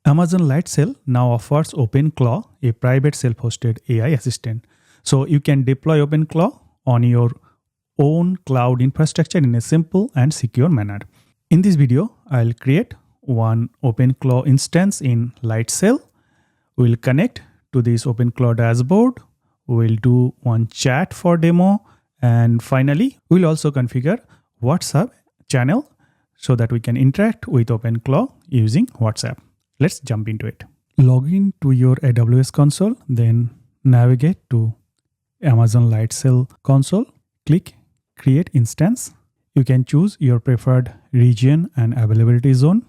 Amazon Lightsail now offers OpenClaw, a private self-hosted AI assistant. So you can deploy OpenClaw on your own cloud infrastructure in a simple and secure manner. In this video, I'll create one OpenClaw instance in Lightsail. We'll connect to this OpenClaw dashboard. We'll do one chat for demo. And finally, we'll also configure WhatsApp channel so that we can interact with OpenClaw using WhatsApp. Let's jump into it. Log in to your AWS console, then navigate to Amazon Lightsail console. Click Create Instance. You can choose your preferred region and availability zone.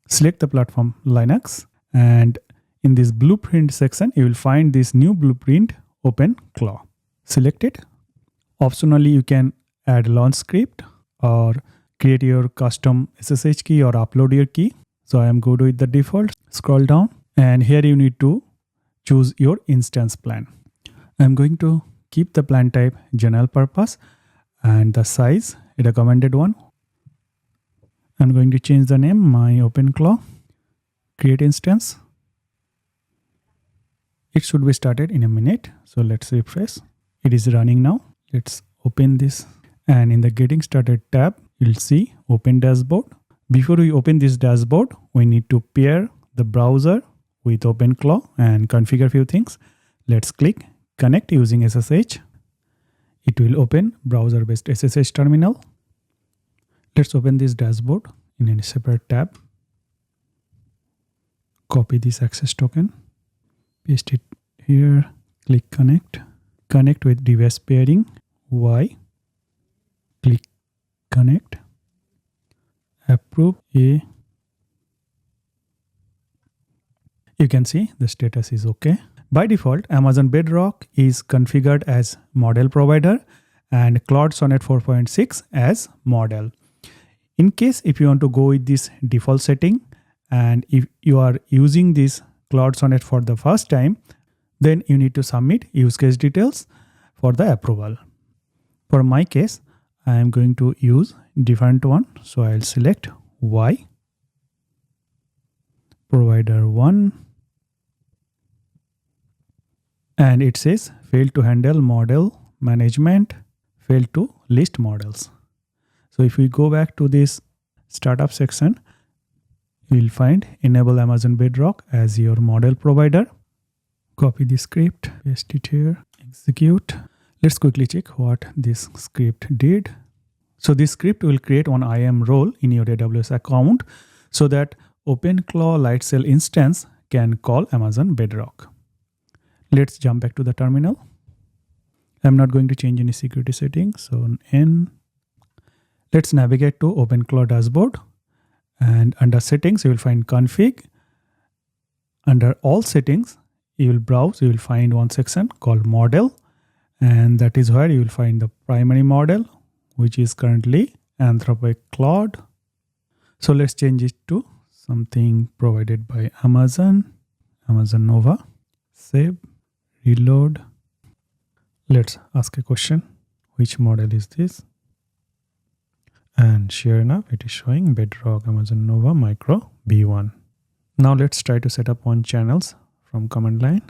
Select the platform Linux, and in this blueprint section, you will find this new blueprint OpenClaw. Select it. Optionally, you can add launch script or create your custom SSH key or upload your key. So I am good with the default. Scroll down, and here you need to choose your instance plan. I'm going to keep the plan type general purpose and the size a recommended one. I'm going to change the name my OpenClaw. Create instance. It should be started in a minute. So let's refresh. It is running now. Let's open this, and in the Getting Started tab, you'll see Open Dashboard. Before we open this dashboard, we need to pair the browser with OpenClaw and configure a few things. Let's click Connect using SSH. It will open browser-based SSH terminal. Let's open this dashboard in a separate tab. Copy this access token. Paste it here. Click Connect. Connect with device pairing. Y. Click Connect. Approve A. You can see the status is okay. By default, Amazon Bedrock is configured as model provider and Claude Sonnet 4.6 as model. In case if you want to go with this default setting, and if you are using this Claude Sonnet for the first time, then you need to submit use case details for the approval. For my case, I am going to use different one. So I'll select Y, provider 1, and it says failed to handle model management, failed to list models. So if we go back to this startup section, you will find enable Amazon Bedrock as your model provider. Copy the script, paste it here, execute. Let's quickly check what this script did. So this script will create one IAM role in your AWS account so that OpenClaw Lightsail instance can call Amazon Bedrock. Let's jump back to the terminal. I'm not going to change any security settings. So N. Let's navigate to OpenClaw dashboard, and under settings, you will find config. Under all settings, you will browse, you will find one section called model, and that is where you will find the primary model, which is currently Anthropic Claude. So let's change it to something provided by Amazon Nova. Save, reload. Let's ask a question. Which model is this? And sure enough, it is showing Bedrock Amazon Nova Micro B1. Now let's try to set up one channels from command line.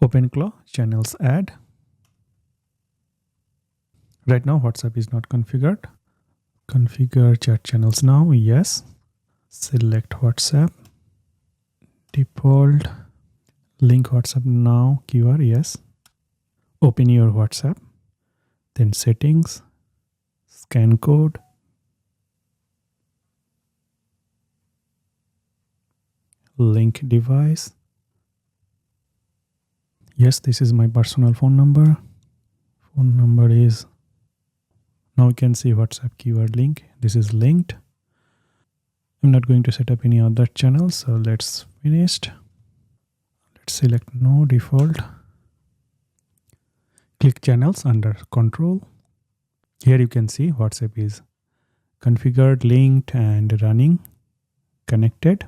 OpenClaw channels add. Right now, WhatsApp is not configured. Configure chat channels now. Yes. Select WhatsApp. Default. Link WhatsApp now. QR. Yes. Open your WhatsApp. Then settings. Scan code. Link device. Yes, this is my personal phone number. Phone number is, now you can see WhatsApp keyword link. This is linked. I'm not going to set up any other channels. So let's finish. Let's select no default. Click channels under control. Here you can see WhatsApp is configured, linked, and running, connected.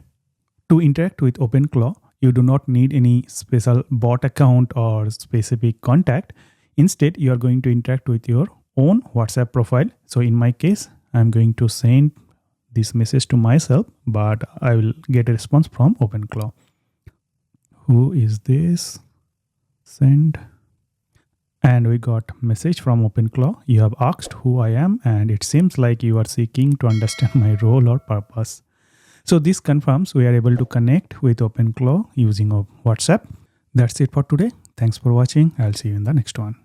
To interact with OpenClaw, you do not need any special bot account or specific contact. Instead, you are going to interact with your own WhatsApp profile. So in my case, I'm going to send this message to myself, but I will get a response from OpenClaw. Who is this? Send. And we got message from OpenClaw. You have asked who I am, and it seems like you are seeking to understand my role or purpose. So this confirms we are able to connect with OpenClaw using WhatsApp. That's it for today. Thanks for watching. I'll see you in the next one.